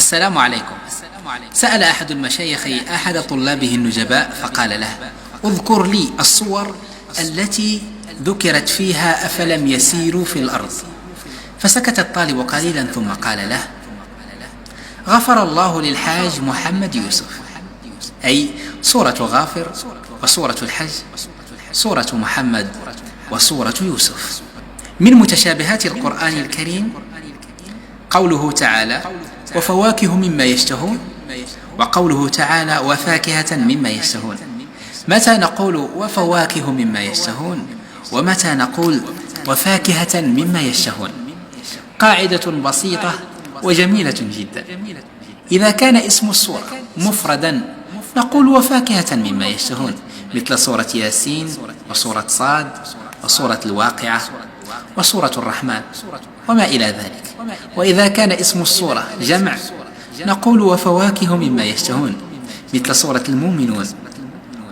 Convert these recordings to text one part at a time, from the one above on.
السلام عليكم. سأل أحد المشايخ أحد طلابه النجباء فقال له: اذكر لي الصور التي ذكرت فيها أفلم يسيروا في الأرض. فسكت الطالب قليلا ثم قال له: غفر الله للحاج محمد يوسف، أي سورة غافر وسورة الحج، سورة محمد وسورة يوسف. من متشابهات القرآن الكريم قوله تعالى: وفواكه مما يشتهون، وقوله تعالى: وفاكهة مما يشتهون. متى نقول وفواكه مما يشتهون ومتى نقول وفاكهة مما يشتهون؟ قاعدة بسيطة وجميلة جدا. إذا كان اسم السورة مفردا نقول وفاكهة مما يشتهون، مثل سورة ياسين وسورة صاد وسورة الواقعة وسورة الرحمن وما إلى ذلك. وإذا كان اسم السورة جمع نقول وفواكه مما يشتهون، مثل سورة المؤمنون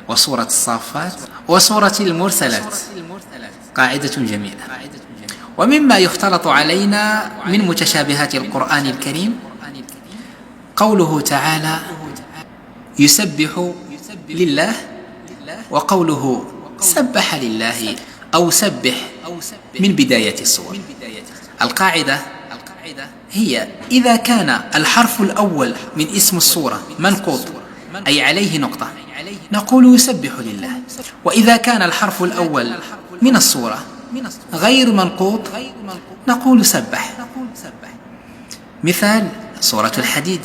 وسورة الصافات وسورة المرسلات. قاعدة جميلة. ومما يختلط علينا من متشابهات القرآن الكريم قوله تعالى: يسبح لله، وقوله سبح لله أو سبح من بداية السور. القاعدة هي: إذا كان الحرف الأول من اسم السورة منقوط أي عليه نقطة نقول يسبح لله، وإذا كان الحرف الأول من السورة غير منقوط نقول سبح. مثال: سورة الحديد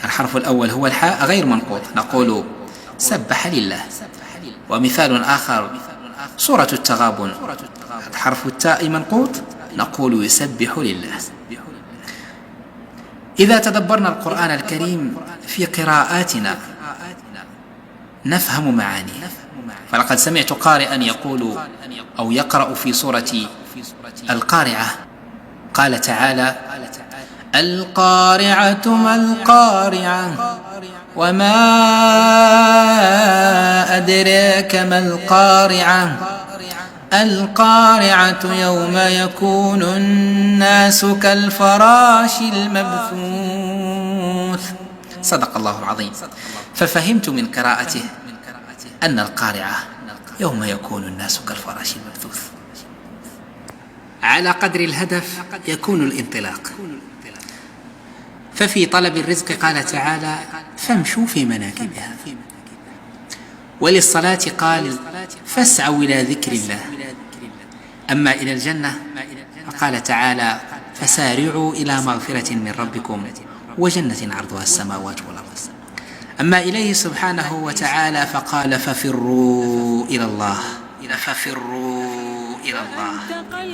الحرف الأول هو الحاء غير منقوط نقول سبح لله. ومثال آخر: سورة التغابن حرف التاء منقوط نقول يسبح لله. إذا تدبرنا القرآن الكريم في قراءاتنا نفهم معانيه. فلقد سمعت قارئا يقول أو يقرأ في سورة القارعة قال تعالى: القارعة ما القارعة وما أدراك ما القارعة القارعة يوم يكون الناس كالفراش المبثوث. صدق الله العظيم. ففهمت من قراءته أن القارعة يوم يكون الناس كالفراش المبثوث. على قدر الهدف يكون الانطلاق. ففي طلب الرزق قال تعالى: فامشوا في مناكبها. وللصلاة قال: فاسعوا إلى ذكر الله. أما إلى الجنة فقال تعالى: فسارعوا إلى مغفرة من ربكم وجنة عرضها السماوات والأرض. أما إليه سبحانه وتعالى فقال: ففروا إلى الله. ففروا إلى الله.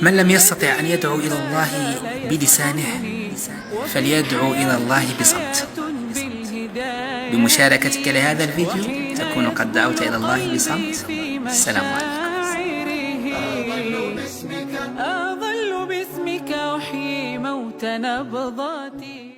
من لم يستطع أن يدعو إلى الله بلسانه فليدعو إلى الله بصمت. بمشاركتك لهذا الفيديو تكون قد دعوت إلى الله بصمت. السلام عليكم. أظل باسمك أحيي موت نبضاتي.